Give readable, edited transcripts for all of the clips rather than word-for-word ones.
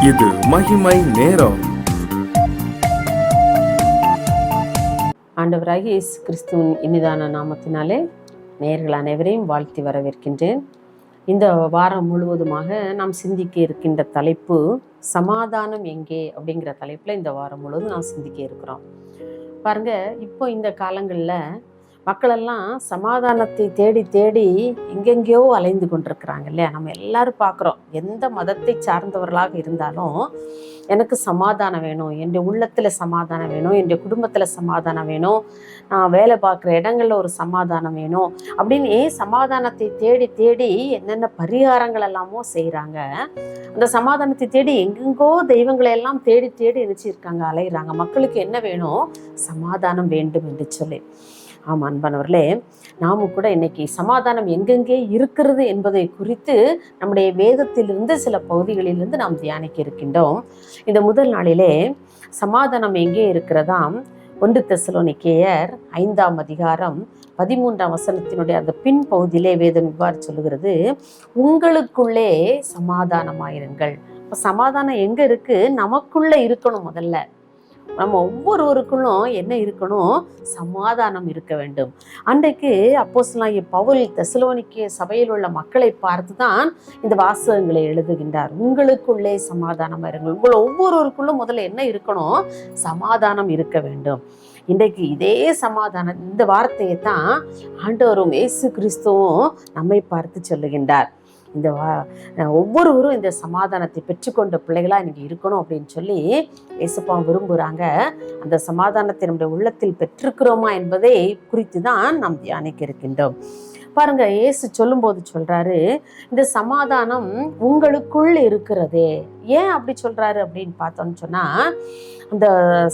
இது மகிமை நேரம். ஆண்டவராகிய இயேசு கிறிஸ்துவின் இனிதான நாமத்தினாலே நேயர்கள் அனைவரையும் வாழ்த்தி வரவேற்கின்றேன். இந்த வாரம் முழுவதுமாக நாம் சிந்திக்க இருக்கின்ற தலைப்பு சமாதானம் எங்கே அப்படிங்கிற தலைப்பில் இந்த வாரம் முழுவதும் நாம் சிந்திக்க இருக்கிறோம். பாருங்க, இப்போ இந்த காலங்களில் மக்களெல்லாம் சமாதானத்தை தேடி தேடி எங்கெங்கேயோ அலைந்து கொண்டிருக்கிறாங்க இல்லையா? நம்ம எல்லாரும் பார்க்குறோம். எந்த மதத்தை சார்ந்தவர்களாக இருந்தாலும் எனக்கு சமாதானம் வேணும், என் உள்ளத்தில் சமாதானம் வேணும், என் குடும்பத்தில் சமாதானம் வேணும், நான் வேலை பார்க்குற இடங்களில் ஒரு சமாதானம் வேணும் அப்படின்னு சமாதானத்தை தேடி தேடி என்னென்ன பரிகாரங்கள் எல்லாமோ செய்கிறாங்க. அந்த சமாதானத்தை தேடி எங்கெங்கோ தெய்வங்களை எல்லாம் தேடி தேடி நினைச்சிருக்காங்க, அலைகிறாங்க. மக்களுக்கு என்ன வேணும்? சமாதானம் வேண்டும் என்று சொல்லி. ஆமாம் அன்பானவர்களே, நாமும் கூட இன்னைக்கு சமாதானம் எங்கெங்கே இருக்கிறது என்பதை குறித்து நம்முடைய வேதத்திலிருந்து சில பகுதிகளிலிருந்து நாம் தியானிக்க இருக்கின்றோம். இந்த முதல் நாளிலே சமாதானம் எங்கே இருக்கிறதாம் 1 தெசலோனிக்கேயர் 5ஆம் அதிகாரம் 13ஆம் வசனத்தினுடைய அந்த பின் பகுதியிலே வேதம் இவ்வாறு சொல்லுகிறது, உங்களுக்குள்ளே சமாதானமாயிருங்கள். இப்போ சமாதானம் எங்கே இருக்கு? நமக்குள்ளே இருக்கணும். முதல்ல நம்ம ஒவ்வொருவருக்குள்ளும் என்ன இருக்கணும்? சமாதானம் இருக்க வேண்டும். அன்றைக்கு அப்போஸ்தலனாகிய பவுல் தெசலோனிக்கே சபையில் உள்ள மக்களை பார்த்து தான் இந்த வாசகங்களை எழுதுகின்றார். உங்களுக்குள்ளே சமாதானம் இருங்கள். உங்களை ஒவ்வொருவருக்குள்ளும் முதல்ல என்ன இருக்கணும்? சமாதானம் இருக்க வேண்டும். இன்றைக்கு இதே சமாதானம், இந்த வார்த்தையை தான் ஆண்டவரும் இயேசு கிறிஸ்துவும் நம்மை பார்த்து சொல்லுகின்றார். இந்த ஒவ்வொருவரும் இந்த சமாதானத்தை பெற்றுக்கொண்ட பிள்ளைகளா இன்னைக்கு இருக்கணும் அப்படின்னு சொல்லி இயேசுப்பா விரும்புகிறாங்க. அந்த சமாதானத்தை நம்முடைய உள்ளத்தில் பெற்றிருக்கிறோமா என்பதை குறித்து தான் நாம் தியானிக்க இருக்கின்றோம். பாருங்க, இயேசு சொல்லும்போது சொல்றாரு, இந்த சமாதானம் உங்களுக்குள் இருக்கிறதே. ஏன் அப்படி சொல்றாரு அப்படின்னு பார்த்தோம்னு சொன்னா, அந்த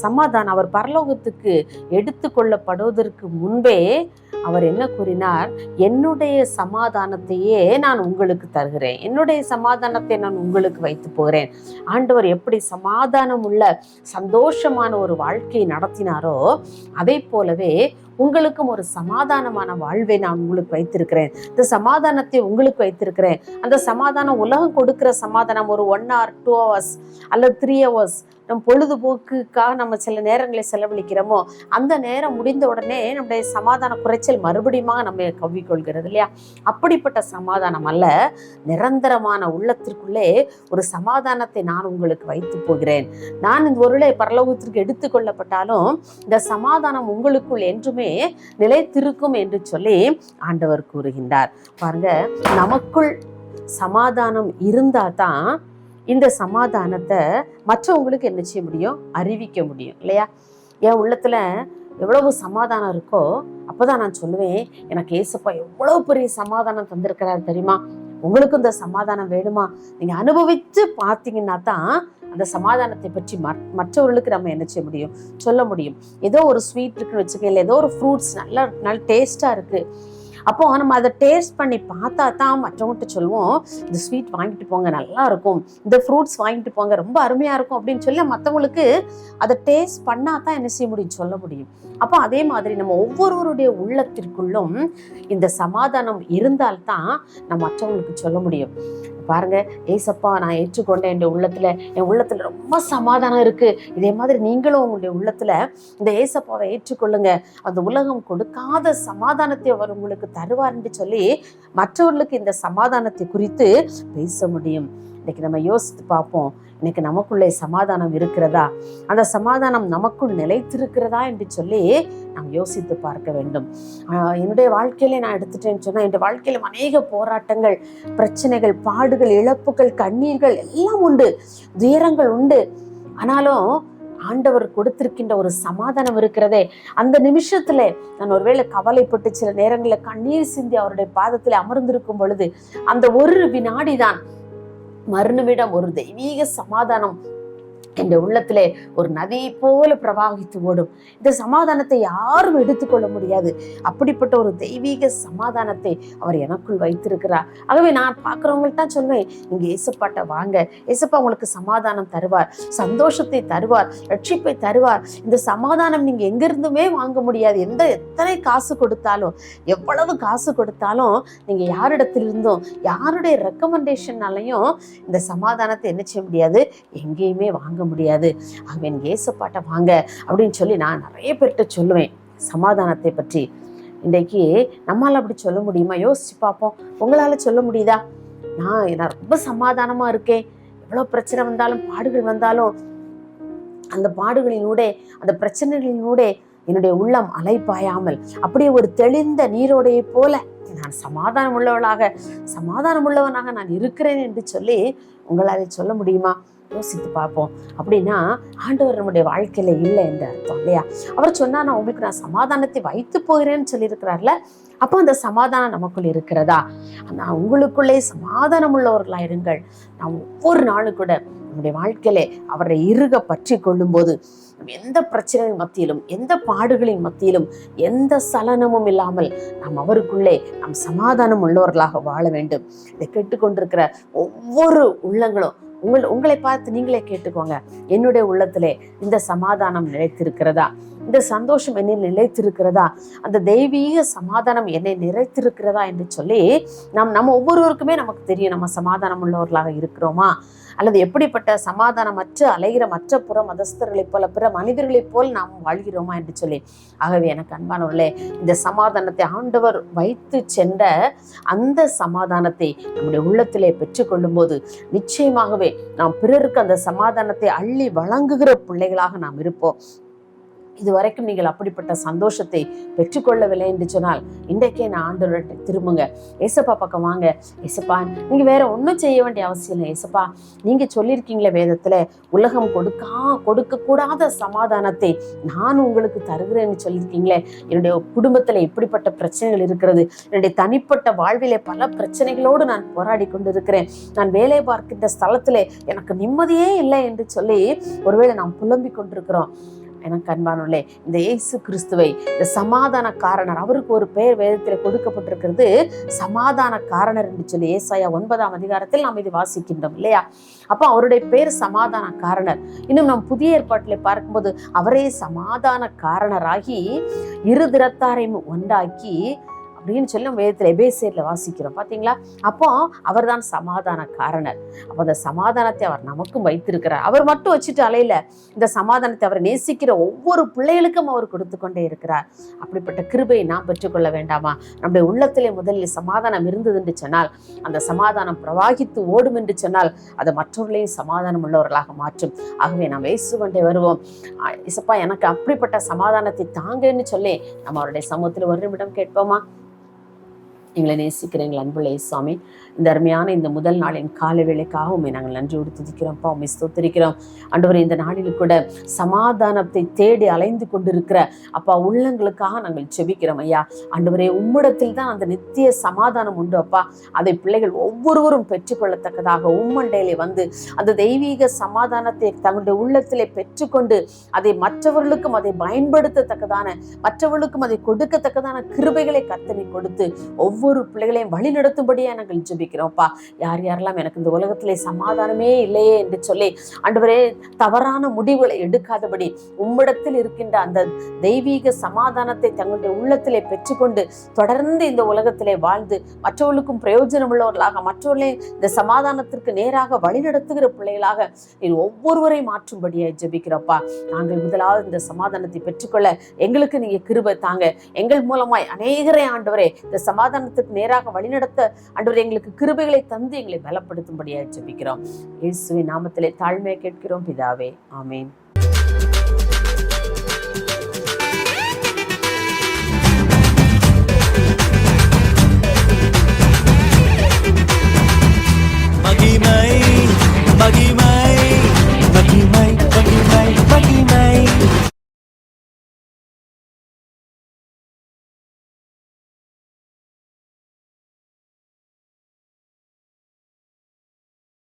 சமாதானம் அவர் பரலோகத்துக்கு எடுத்து கொள்ளப்படுவதற்கு முன்பே அவர் என்ன கூறினார்? என்னுடைய சமாதானத்தையே நான் உங்களுக்கு தருகிறேன், என்னுடைய சமாதானத்தை நான் உங்களுக்கு வைத்து போகிறேன். ஆண்டவர் எப்படி சமாதானம் உள்ள சந்தோஷமான ஒரு வாழ்க்கையை நடத்தினாரோ அதே போலவே உங்களுக்கும் ஒரு சமாதானமான வாழ்வை நான் உங்களுக்கு வைத்திருக்கிறேன். இந்த சமாதானத்தை உங்களுக்கு வைத்திருக்கிறேன். அந்த சமாதானம் உலகம் கொடுக்கிற சமாதானம் ஒரு 1 hour 2 hours அல்லது 3 hours நம் பொழுதுபோக்குக்காக நம்ம சில நேரங்களை செலவழிக்கிறோமோ, அந்த நேரம் முடிந்த உடனே நம்முடைய சமாதான குறைச்சல் மறுபடியும் நம்ம கவ்விக்கொள்கிறது இல்லையா? அப்படிப்பட்ட சமாதானம் அல்ல. நிரந்தரமான உள்ளத்திற்குள்ளே ஒரு சமாதானத்தை நான் உங்களுக்கு வைத்து போகிறேன். நான் இந்த ஒருளை பரலோகத்திற்கு எடுத்து கொள்ளப்பட்டாலும் இந்த சமாதானம் உங்களுக்குள் என்றுமே நிலைத்திருக்கும் என்று சொல்லி ஆண்டவர் கூறுகின்றார். பாருங்க, நமக்குள் சமாதானம் இருந்தா தான் இந்த சமாதானத்தை மற்றவங்களுக்கு என்ன செய்ய முடியும்? அறிவிக்க முடியும் இல்லையா? என் உள்ளத்துல எவ்வளவு சமாதானம் இருக்கோ அப்போதான் நான் சொல்லுவேன், எனக்கு ஏசப்பா எவ்வளவு பெரிய சமாதானம் தந்திருக்கிறாரு தெரியுமா? உங்களுக்கும் இந்த சமாதானம் வேணுமா? நீங்க அனுபவித்து பார்த்தீங்கன்னா தான் அந்த சமாதானத்தை பற்றி மற்றவர்களுக்கு நம்ம என்ன செய்ய முடியும்? சொல்ல முடியும். ஏதோ ஒரு ஸ்வீட் இருக்குன்னு வச்சுக்க, இல்லை ஏதோ ஒரு ஃப்ரூட்ஸ் நல்ல டேஸ்டா இருக்கு, அப்போ நம்ம அதை டேஸ்ட் பண்ணி பார்த்தா தான் மற்றவங்ககிட்ட சொல்லுவோம், இந்த ஸ்வீட் வாங்கிட்டு போங்க நல்லா இருக்கும், இந்த ஃப்ரூட்ஸ் வாங்கிட்டு போங்க ரொம்ப அருமையா இருக்கும் அப்படின்னு சொல்லி மற்றவங்களுக்கு அதை டேஸ்ட் பண்ணா தான் என்ன செய்ய முடியும்? சொல்ல முடியும். அப்போ அதே மாதிரி நம்ம ஒவ்வொருவருடைய உள்ளத்திற்குள்ளும் இந்த சமாதானம் இருந்தால்தான் நம்ம மற்றவங்களுக்கு சொல்ல முடியும். பாருங்க, ஏசப்பா நான் ஏற்றுக்கொண்டேன், என் உள்ளத்துல ரொம்ப சமாதானம் இருக்கு. இதே மாதிரி நீங்களும் உங்களுடைய உள்ளத்துல இந்த ஏசப்பாவை ஏற்றுக்கொள்ளுங்க. அந்த உலகம் கொடுக்காத சமாதானத்தை அவர் உங்களுக்கு தருவார் என்று சொல்லி மற்றவர்களுக்கு இந்த சமாதானத்தை குறித்து பேச முடியும். இன்னைக்கு நம்ம யோசித்து பார்ப்போம், இன்னைக்கு நமக்குள்ளே சமாதானம் இருக்கிறதா? அந்த சமாதானம் நமக்குள் நிலைத்திருக்கிறதா என்று சொல்லி நாம் யோசித்து பார்க்க வேண்டும். என்னுடைய வாழ்க்கையில நான் எடுத்துட்டேன்னு சொன்னா, என்னுடைய வாழ்க்கையில அநேக போராட்டங்கள், பிரச்சனைகள், பாடுகள், இழப்புகள், கண்ணீர்கள் எல்லாம் உண்டு, துயரங்கள் உண்டு. ஆனாலும் ஆண்டவர் கொடுத்திருக்கின்ற ஒரு சமாதானம் இருக்கிறதே. அந்த நிமிஷத்துல நான் ஒருவேளை கவலைப்பட்டு சில நேரங்களில் கண்ணீர் சிந்தி அவருடைய பாதத்தில் அமர்ந்திருக்கும் பொழுது அந்த ஒரு வினாடிதான் மறுநிமிடம் ஒரு தெய்வீக சமாதானம் என் உள்ளத்திலே ஒரு நதி போல பிரவாகித்து ஓடும். இந்த சமாதானத்தை யாரும் எடுத்துக்கொள்ள முடியாது. அப்படிப்பட்ட ஒரு தெய்வீக சமாதானத்தை அவர் எனக்குள் வைத்திருக்கிறார். ஆகவே நான் பார்க்குறவங்கள்ட்ட தான் சொல்வேன், நீங்க ஏசப்பாட்ட வாங்க, ஏசப்பா உங்களுக்கு சமாதானம் தருவார், சந்தோஷத்தை தருவார், ரட்சிப்பை தருவார். இந்த சமாதானம் நீங்க எங்கிருந்துமே வாங்க முடியாது. எத்தனை காசு கொடுத்தாலும், எவ்வளவு காசு கொடுத்தாலும், நீங்க யாரிடத்திலிருந்தும் யாருடைய ரெக்கமெண்டேஷனாலையும் இந்த சமாதானத்தை என்ன செய்ய முடியாது, எங்கேயுமே வாங்க முடியாது. ஆகவே ஏசப்பாட்ட வாங்க அப்படின்னு சொல்லி நான் நிறைய பேர்கிட்ட சொல்லுவேன் சமாதானத்தை பற்றி. இன்றைக்கு நம்மளால அப்படி சொல்ல முடியுமா? யோசிச்சு பார்ப்போம். உங்களால சொல்ல முடியுதா? நான் ரொம்ப சமாதானமா இருக்கேன், எவ்வளவு பிரச்சனை வந்தாலும் பாடுகள் வந்தாலும் அந்த பாடுகளினூட அந்த பிரச்சனைகளினூட என்னுடைய உள்ளம் அலைப்பாயாமல் அப்படியே ஒரு தெளிந்த நீரோடையை போல நான் சமாதானம் உள்ளவனாக நான் இருக்கிறேன் என்று சொல்லி உங்களால் சொல்ல முடியுமா? யோசித்து பார்ப்போம். அப்படின்னா ஆண்டவர் நம்முடைய வாழ்க்கையில இல்லை என்று அர்த்தம் இல்லையா? அவர் சொன்னா நான் உங்களுக்கு நான் சமாதானத்தை வைத்து போகிறேன்னு சொல்லியிருக்கிறார்ல, அப்போ அந்த சமாதானம் நமக்குள் இருக்கிறதா? நான் உங்களுக்குள்ளே சமாதானம் உள்ளவர்களா இருங்கள். நான் ஒவ்வொரு நாளும் கூட நம்முடைய வாழ்க்கையில அவரை இறுக பற்றி கொள்ளும் போது எந்த பிரச்சனைகள் மத்தியிலும், எந்த பாடுகளின் மத்தியிலும், எந்த சலனமும் இல்லாமல் நாம் அவருக்குள்ளே நாம் சமாதானம் உள்ளவர்களாக வாழ வேண்டும். இதை கேட்டுக்கொண்டிருக்கிற ஒவ்வொரு உள்ளங்களும் உங்களை பார்த்து நீங்களே கேட்டுக்கோங்க. என்னுடைய உள்ளத்திலே இந்த சமாதானம் நிலைத்திருக்கிறதா? இந்த சந்தோஷம் என்னை நிலைத்திருக்கிறதா? அந்த தெய்வீக சமாதானம் என்னை நிறைத்திருக்கிறதா என்று சொல்லி நம்ம ஒவ்வொருவருக்குமே நமக்கு தெரியும், நம்ம சமாதானம் உள்ளவர்களாக இருக்கிறோமா, அல்லது எப்படிப்பட்ட சமாதானமற்ற அலைகிற மற்ற புற மதஸ்தர்களைப் போல, பிற மனிதர்களைப் போல் நாம் வாழ்கிறோமா என்று சொல்லி. ஆகவே எனக்கு அன்பானவர்களே, இந்த சமாதானத்தை ஆண்டவர் வைத்து சென்ற அந்த சமாதானத்தை நம்முடைய உள்ளத்திலே பெற்றுக்கொள்ளும் போது நிச்சயமாகவே நாம் பிறருக்கு அந்த சமாதானத்தை அள்ளி வழங்குகிற பிள்ளைகளாக நாம் இருப்போம். இதுவரைக்கும் நீங்கள் அப்படிப்பட்ட சந்தோஷத்தை பெற்றுக்கொள்ளவில்லை என்று சொன்னால் இன்றைக்கே நான் ஆண்டவர்கிட்ட திரும்புங்க. ஏசப்பா பக்கம் வாங்க. ஏசப்பா, நீங்க வேற ஒன்றும் செய்ய வேண்டிய அவசியம் இல்லை. ஏசப்பா, நீங்க சொல்லியிருக்கீங்களே வேதத்துல, உலகம் கொடுக்க கூடாத சமாதானத்தை நான் உங்களுக்கு தருகிறேன்னு சொல்லியிருக்கீங்களே. என்னுடைய குடும்பத்துல இப்படிப்பட்ட பிரச்சனைகள் இருக்கிறது, என்னுடைய தனிப்பட்ட வாழ்விலே பல பிரச்சனைகளோடு நான் போராடி கொண்டிருக்கிறேன், நான் வேலை பார்க்கின்ற ஸ்தலத்திலே எனக்கு நிம்மதியே இல்லை என்று சொல்லி ஒருவேளை நாம் புலம்பிக் கொண்டிருக்கிறோம். எனக்கு அன்பானுள்ளே, இந்த இயேசு கிறிஸ்துவை, இந்த சமாதான காரணர், அவருக்கு ஒரு பெயர் வேதத்தில் கொடுக்கப்பட்டிருக்கிறது, சமாதான காரணர் என்று சொல்லி ஏசாயா 9ஆம் அதிகாரத்தில் நாம் இதை வாசிக்கின்றோம் இல்லையா? அப்போ அவருடைய பேர் சமாதான காரணர். இன்னும் நாம் புதிய ஏற்பாட்டில் பார்க்கும்போது அவரே சமாதான காரணராகி இரு திறத்தாரையும் ஒன்றாக்கி அப்படின்னு சொல்லி வேதத்தில் எபேசியர்ல வாசிக்கிறோம். பார்த்தீங்களா? அப்போ அவர் தான் சமாதான காரணர். அப்போ அந்த சமாதானத்தை அவர் நமக்கும் வைத்திருக்கிறார். அவர் மட்டும் வச்சுட்டு அலையில, இந்த சமாதானத்தை அவர் நேசிக்கிற ஒவ்வொரு பிள்ளைகளுக்கும் அவர் கொடுத்து கொண்டே இருக்கிறார். அப்படிப்பட்ட கிருபையை நாம் பெற்றுக்கொள்ள வேண்டாமா? நம்முடைய உள்ளத்திலே முதலில் சமாதானம் இருந்தது என்று சொன்னால், அந்த சமாதானம் பிரவாகித்து ஓடும் என்று சொன்னால், அதை மற்றவர்களையும் சமாதானம் உள்ளவர்களாக மாற்றும். ஆகவே நாம் இயேசுவண்டே வருவோம். இசப்பா, எனக்கு அப்படிப்பட்ட சமாதானத்தை தாங்கன்னு சொல்லி நம்ம அவருடைய சமூகத்தில் ஒரு நிமிடம் கேட்போமா? எங்களை நேசிக்கிற எங்கள் அன்புள்ள இயேசுவே, இந்த அருமையான இந்த முதல் நாளின் காலை வேளைக்காக உண்மை நாங்கள் நன்றியோடு துதிக்கிறோம்ப்பா, உண்மை ஸ்தோத்திரிக்கிறோம். ஆண்டவரே, இந்த நாளில் கூட சமாதானத்தை தேடி அலைந்து கொண்டிருக்கிற அப்பா உள்ளங்களுக்காக நாங்கள் செபிக்கிறோம் ஐயா. ஆண்டவரே, உம்மிடத்தில் தான் அந்த நித்திய சமாதானம் உண்டு அப்பா. அதை பிள்ளைகள் ஒவ்வொருவரும் பெற்றுக்கொள்ளத்தக்கதாக உம்மண்டையிலே வந்து அந்த தெய்வீக சமாதானத்தை தங்களுடைய உள்ளத்திலே பெற்றுக்கொண்டு அதை மற்றவர்களுக்கும் அதை பயன்படுத்தத்தக்கதான, மற்றவர்களுக்கும் அதை கொடுக்கத்தக்கதான கிருபைகளை கர்த்தனை கொடுத்து ஒவ்வொரு பிள்ளைகளையும் வழி நடத்தும்படியா நாங்கள் ஜெபிக்கிறோம்ப்பா. யார் யாரெல்லாம் எனக்கு இந்த உலகத்திலே சமாதானமே இல்லையே என்று சொல்லி ஆண்டவரே தவறான முடிவுகளை எடுக்காதபடி உம்மிடத்தில் இருக்கின்ற அந்த தெய்வீக சமாதானத்தை தங்களுடைய உள்ளத்திலே பெற்றுக்கொண்டு தொடர்ந்து இந்த உலகத்திலே வாழ்ந்து மற்றவர்களுக்கும் பிரயோஜனம் உள்ளவர்களாக, மற்றவர்களே இந்த சமாதானத்திற்கு நேராக வழி நடத்துகிற பிள்ளைகளாக நீ ஒவ்வொருவரை மாற்றும்படியா ஜெபிக்கிறோம்ப்பா. நாங்கள் முதலாவது இந்த சமாதானத்தை பெற்றுக்கொள்ள எங்களுக்கு நீங்க கிருபை தாங்க. எங்கள் மூலமாய் அநேகரை ஆண்டவரே இந்த சமாதானத்துக்கு நேராக வழிநடத்த ஆண்டவரே எங்களுக்கு கிருபைகளை தந்து எங்களை பலப்படுத்தும்படியாக ஜெபிக்கிறோம். இயேசுவின் நாமத்திலே தாழ்மையை கேட்கிறோம் பிதாவே, ஆமென்.